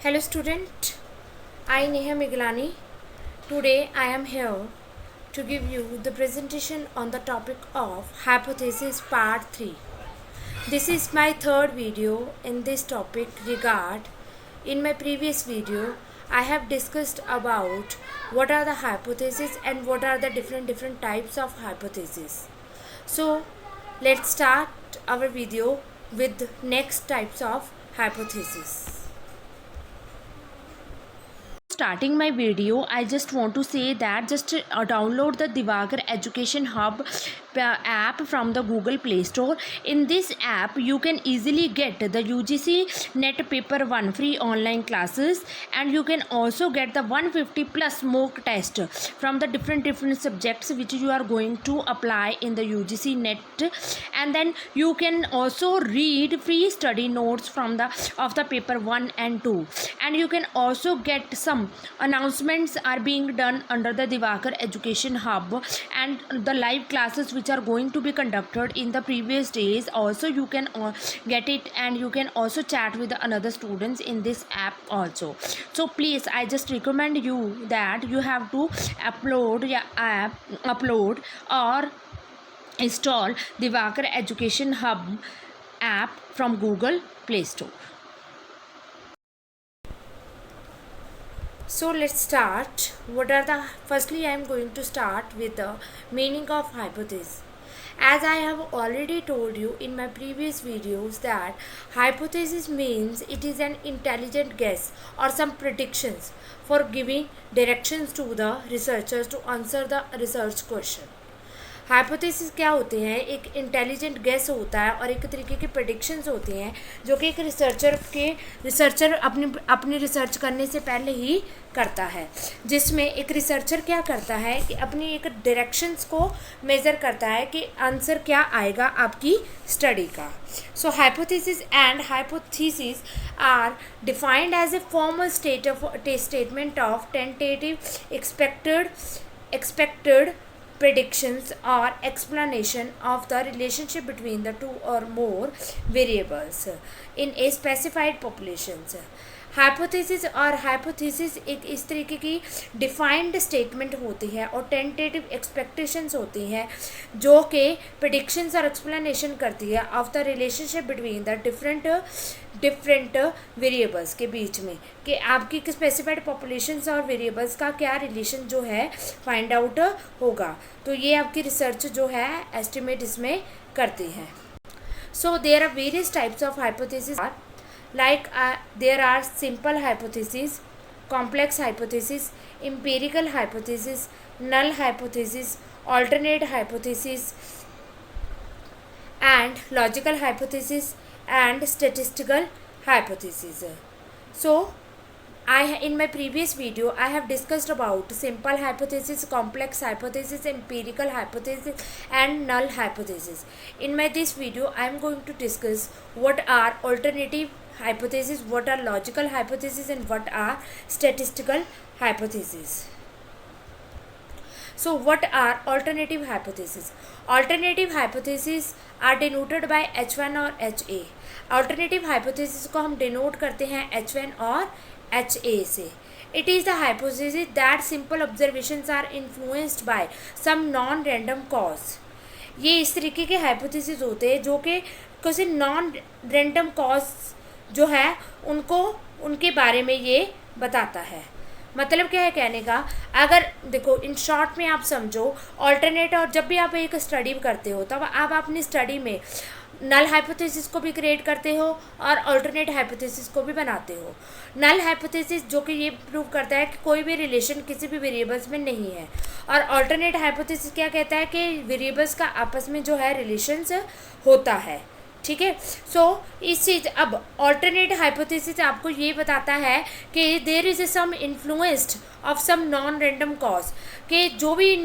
Hello student, I Neha Miglani. Today I am here to give you the presentation on the topic of hypothesis part 3. This is my third video in this topic regard. In my previous video I have discussed about what are the hypotheses and what are the different types of hypotheses. So let's start our video with next types of hypothesis. Starting my video, I just want to say that just download the Divakar Education Hub app from the Google Play Store. In this app you can easily get the UGC NET paper 1 free online classes, and you can also get the 150 plus mock test from the different subjects which you are going to apply in the UGC NET, and then you can also read free study notes from the paper 1 and 2, and you can also get some announcements are being done under the Divakar Education Hub, and the live classes which are going to be conducted in the previous days also you can get it, and you can also chat with another students in this app also. So please, I just recommend you that you have to upload or install Divakar Education Hub app from Google Play Store. So let's start. Firstly I am going to start with the meaning of hypothesis. As I have already told you in my previous videos that hypothesis means it is an intelligent guess or some predictions for giving directions to the researchers to answer the research question. Hypothesis क्या होते हैं? एक intelligent guess होता है और एक तरीके की प्रेडिक्शंस होती हैं जो कि एक रिसर्चर अपनी रिसर्च करने से पहले ही करता है, जिसमें एक रिसर्चर क्या करता है कि अपनी एक डायरेक्शंस को मेज़र करता है कि आंसर क्या आएगा आपकी स्टडी का. So hypothesis and hypothesis are defined as a formal statement of tentative expected predictions or explanation of the relationship between the two or more variables in a specified populations. Hypothesis और hypothesis एक इस तरीके की defined statement होती है और tentative expectations होती हैं जो कि प्रेडिक्शंस और एक्सप्लेनेशन करती है of the relationship between the different variables के बीच में, कि आपकी स्पेसिफाइड पॉपुलेशंस और वेरिएबल्स का क्या रिलेशन जो है फाइंड आउट होगा. तो ये आपकी रिसर्च जो है एस्टिमेट इसमें करती है. So there are various types of hypothesis there are simple hypothesis, complex hypothesis, empirical hypothesis, null hypothesis, alternate hypothesis, and logical hypothesis and statistical hypothesis. So in my previous video I have discussed about simple hypothesis, complex hypothesis, empirical hypothesis and null hypothesis. In this video I am going to discuss what are alternative hypothesis, what are logical hypothesis and what are statistical hypothesis. So what are alternative hypothesis? Alternative hypothesis are denoted by H1 और HA. Alternative hypothesis को हम denote करते हैं H1 और HA से. It is the hypothesis that simple observations are influenced by some non-random cause. ये इस तरीके के hypothesis होते हैं जो कि किसी non-random cause जो है उनके बारे में ये बताता है. मतलब क्या है कहने का? अगर देखो इन शॉर्ट में आप समझो, ऑल्टरनेट और जब भी आप एक स्टडी करते हो तब आप अपनी स्टडी में नल हाइपोथेसिस को भी क्रिएट करते हो और ऑल्टरनेट हाइपोथेसिस को भी बनाते हो. नल हाइपोथेसिस जो कि ये प्रूव करता है कि कोई भी रिलेशन किसी भी वेरिएबल्स में नहीं है, और ऑल्टरनेट हाइपोथेसिस क्या कहता है कि वेरिएबल्स का आपस में जो है रिलेशंस होता है. ठीक है. सो इस चीज़ अब ऑल्टरनेट हाइपोथेसिस आपको ये बताता है कि there is some influenced of some non random cause, कि जो भी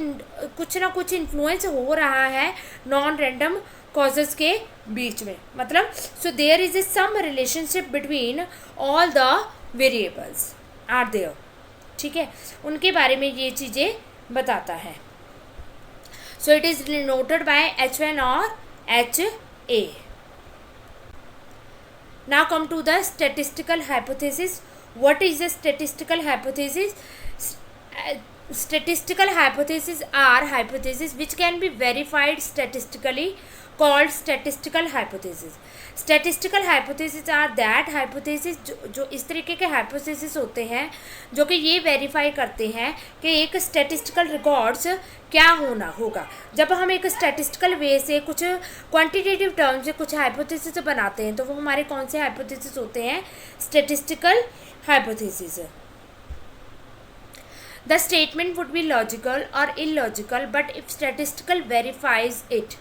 कुछ ना कुछ इन्फ्लुएंस हो रहा है नॉन रैंडम कॉजेस के बीच में. मतलब so there is some relationship between all the variables are there. ठीक है, उनके बारे में ये चीज़ें बताता है. So it is noted by H1 और HA. Now come to the statistical hypothesis. What is a statistical hypothesis? Statistical hypotheses are hypotheses which can be verified statistically, called statistical hypothesis. Statistical hypothesis are that hypothesis जो इस तरीके के hypothesis होते हैं जो कि ये वेरीफाई करते हैं कि एक statistical records क्या होगा. जब हम एक statistical way से कुछ quantitative terms से कुछ hypothesis बनाते हैं तो वो हमारे कौन से hypothesis होते हैं? Statistical hypothesis. The statement would be logical or illogical, but if statistical verifies it.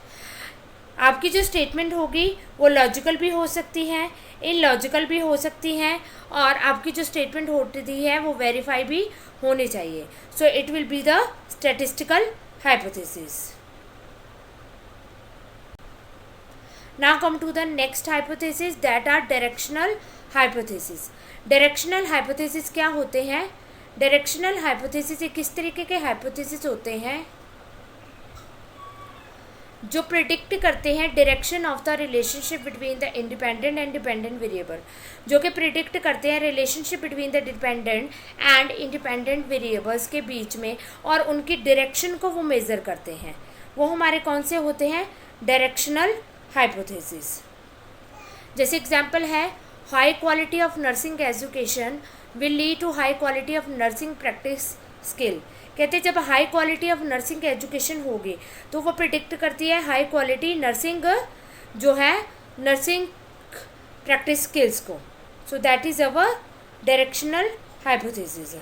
आपकी जो स्टेटमेंट होगी वो लॉजिकल भी हो सकती है, इलॉजिकल भी हो सकती है, और आपकी जो स्टेटमेंट होती है वो वेरीफाई भी होनी चाहिए. So it will be the statistical hypothesis. Now come to the next hypothesis that are directional hypothesis. Directional hypothesis क्या होते हैं? डायरेक्शनल हाइपोथेसिस एक किस तरीके के हाइपोथेसिस होते हैं जो प्रिडिक्ट करते हैं direction of the relationship between the independent and dependent variable, जो कि प्रिडिक्ट करते हैं relationship between the dependent and independent variables के बीच में और उनकी डायरेक्शन को वो मेज़र करते हैं. वो हमारे कौन से होते हैं? Directional hypothesis. जैसे एग्जांपल है high quality of nursing education will lead to high quality of nursing practice skill. कहते हैं जब high quality of nursing education होगी तो वो प्रिडिक्ट करती है हाई क्वालिटी नर्सिंग जो है नर्सिंग प्रैक्टिस स्किल्स को. So that is our directional hypothesis.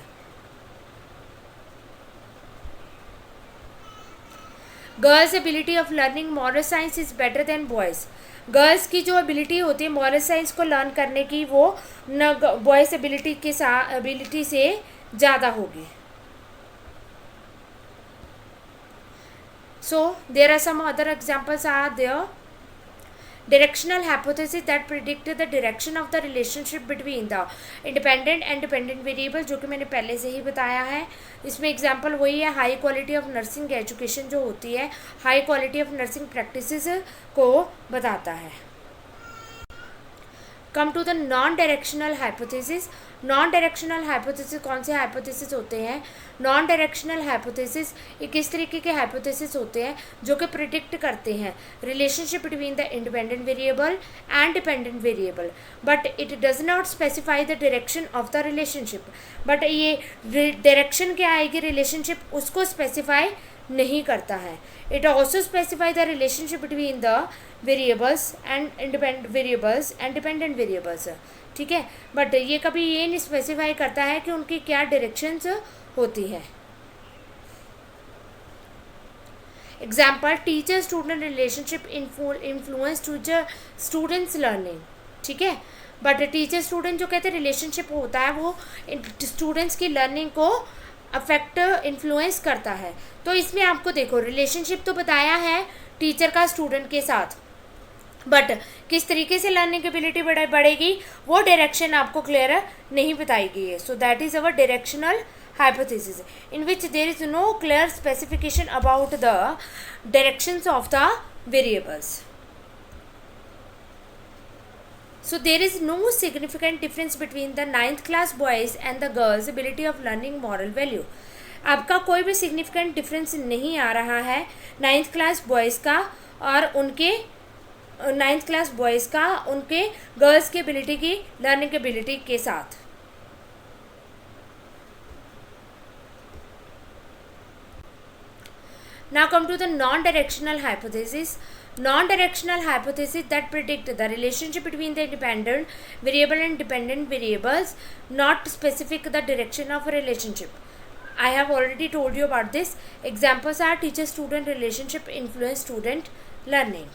Girls ability of learning moral science is better than boys. Girls की जो एबिलिटी होती है मॉरल साइंस को लर्न करने की वो न बॉयज़ एबिलिटी से ज़्यादा होगी. So there are some other examples are there. Directional hypothesis that predict the direction of the relationship between the independent and dependent variable, जो कि मैंने पहले से ही बताया है. इसमें एग्जांपल वही है high quality of nursing education जो होती है high quality of nursing practices को बताता है. Come to the non directional hypothesis. Non directional hypothesis कौन से हाइपोथेसिस होते हैं? नॉन डायरेक्शनल हाइपोथेसिस एक इस तरीके के हाइपोथेसिस होते हैं जो कि प्रिडिक्ट करते हैं relationship between the independent variable and dependent variable, but it does not specify the direction of the relationship. But ये डायरेक्शन क्या आएगी रिलेशनशिप उसको स्पेसिफाई नहीं करता है. It also specify the relationship between the variables and independent variables and dependent variables. ठीक है, but ये कभी ये नहीं स्पेसिफाई करता है कि उनकी क्या डायरेक्शंस होती है. Example teacher student relationship influence teacher students learning. ठीक है, बट टीचर स्टूडेंट जो कहते हैं रिलेशनशिप होता है वो स्टूडेंट्स की लर्निंग को अफेक्ट इन्फ्लुएंस करता है. तो इसमें आपको देखो रिलेशनशिप तो बताया है टीचर का स्टूडेंट के साथ, बट किस तरीके से लर्निंग एबिलिटी बढ़ेगी वो डायरेक्शन आपको क्लियर नहीं बताई गई है. So that is our directional hypothesis in which there is no clear specification about the directions of the variables. So there is no significant difference between the 9th class boys and the girls ability of learning moral value. आपका कोई भी significant difference नहीं आ रहा है 9th class boys का और उनके 9th class boys का उनके गर्ल्स की एबिलिटी की लर्निंग एबिलिटी के साथ. Now come to the non-directional hypothesis. Non-directional hypothesis that predict the relationship between the independent variable and dependent variables, not specific the direction of a relationship. I have already told you about this. Examples are teacher-student relationship influence student learning.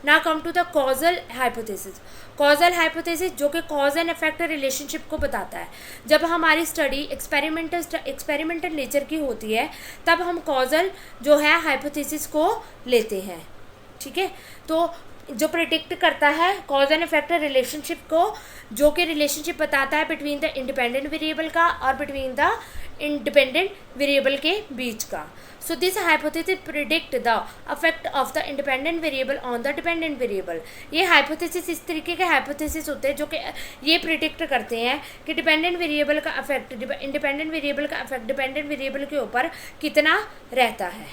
Now come to the causal hypothesis. Causal hypothesis जो कि cause and effect relationship को बताता है. जब हमारी study experimental nature की होती है तब हम कॉजल जो है हाइपोथेसिस को लेते हैं. ठीक है, तो जो प्रिडिक्ट करता है कॉज एंड इफेक्ट रिलेशनशिप को, जो कि रिलेशनशिप बताता है बिटवीन द इंडिपेंडेंट वेरिएबल का और बिटवीन द इंडिपेंडेंट वेरिएबल के बीच का. So this hypothesis predict the affect of the independent variable on the dependent variable. ये हाइपोथेसिस इस तरीके के हाइपोथेसिस होते हैं जो कि ये प्रिडिक्ट करते हैं कि डिपेंडेंट वेरिएबल का अफेक्ट इंडिपेंडेंट वेरिएबल का अफेक्ट डिपेंडेंट वेरिएबल के ऊपर कितना रहता है.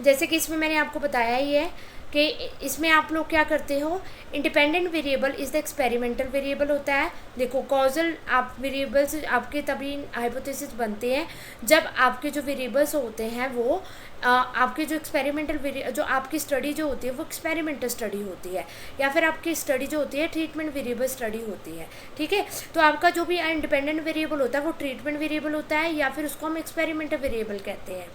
जैसे कि इसमें मैंने आपको बताया ही है कि इसमें आप लोग क्या करते हो, independent variable is the experimental variable होता है. देखो कॉजल आप वेरिएबल्स आपके तभी हाइपोथेसिस बनते हैं जब आपके जो वेरिएबल्स होते हैं वो आपके जो एक्सपेरिमेंटल जो आपकी स्टडी जो होती है वो एक्सपेरिमेंटल स्टडी होती है, या फिर आपकी स्टडी जो होती है ट्रीटमेंट वेरिएबल स्टडी होती है. ठीक है, तो आपका जो भी इंडिपेंडेंट वेरिएबल होता है वो ट्रीटमेंट वेरिएबल होता है या फिर उसको हम एक्सपेरिमेंटल वेरिएबल कहते हैं.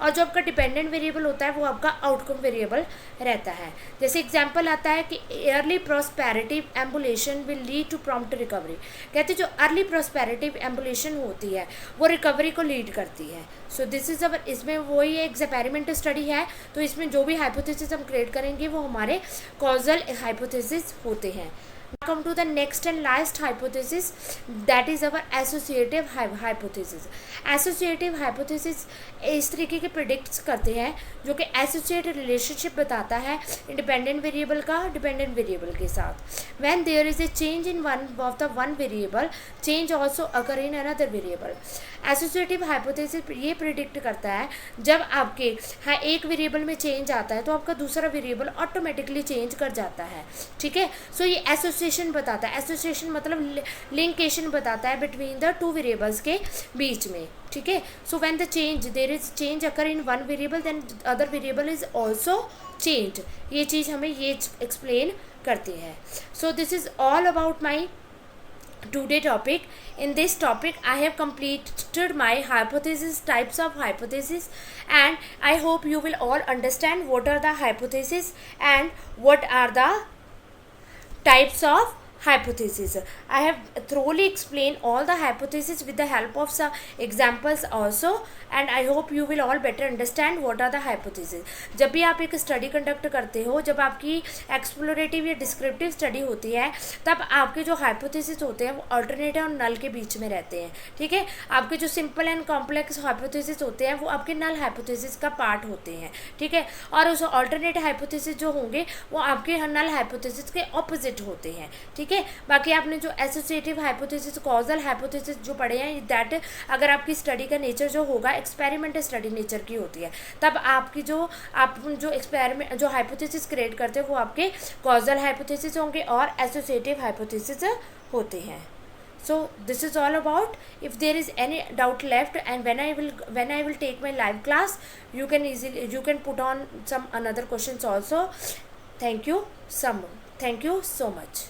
और जो आपका डिपेंडेंट वेरिएबल होता है वो आपका आउटकम वेरिएबल रहता है. जैसे एग्जांपल आता है कि early postoperative ambulation will lead to prompt recovery. कहते हैं जो अर्ली प्रोस्पेरिटिव एम्बुलेशन होती है वो रिकवरी को लीड करती है. सो दिस इज़ अवर, इसमें वही एक एक्सपेरिमेंटल स्टडी है, तो इसमें जो भी हाइपोथेसिस हम क्रिएट करेंगे वो हमारे कॉजल हाइपोथेसिस होते हैं. Come to the next and last hypothesis, that is our associative hypothesis. Associative hypothesis इस तरीके के प्रिडिक्ट्स करते हैं जो कि एसोसिएट रिलेशनशिप बताता है इंडिपेंडेंट वेरिएबल का डिपेंडेंट वेरिएबल के साथ. When there is a change in one of the one variable, change also occur in another variable. Associative hypothesis ये प्रिडिक्ट करता है जब आपके एक वेरिएबल में चेंज आता है तो आपका दूसरा वेरिएबल ऑटोमेटिकली चेंज कर जाता है. ठीक है, सो ये एसोसिएशन बताता है. एसोसिएशन मतलब लिंकेशन बताता है बिटवीन द टू वेरिएबल्स के बीच में. ठीक है, so when the change there is change occur in one variable then other variable is also change. ये चीज़ हमें ये एक्सप्लेन करती है. So this is all about my today topic. In this topic I have completed my hypothesis, types of hypothesis, and I hope you will all understand what are the hypothesis and what are the types of hypothesis. I have thoroughly explained all the hypothesis with the help of some examples also, and I hope you will all better understand what are the hypothesis. जब भी आप एक study conduct करते हो, जब आपकी explorative या descriptive study होती है, तब आपके जो हाइपोथेसिस होते हैं वो अल्टरनेटिव और नल के बीच में रहते हैं. ठीक है, आपके जो सिंपल एंड कॉम्प्लेक्स हाइपोथेसिस होते हैं वो आपके नल हाइपोथेसिस का पार्ट होते हैं. ठीक है, और उस अल्टरनेट हाइपोथेसिस जो होंगे वो आपके नल हाइपोथेसिस के ऑपोजिट होते हैं. ठीक है, बाकी आपने जो एसोसिएटिव हाइपोथेसिस, कॉजल हाइपोथेसिस जो पढ़े हैं, दैट अगर आपकी स्टडी का नेचर जो होगा एक्सपेरिमेंटल स्टडी नेचर की होती है, तब आपकी आप जो एक्सपेरिमेंट जो हाइपोथेसिस क्रिएट करते हैं वो आपके कॉजल हाइपोथेसिस होंगे और एसोसिएटिव हाइपोथेसिस होते हैं. So this is all about. If there is any doubt left, and when I will take my live class, you can put on some another questions also. Thank you so much.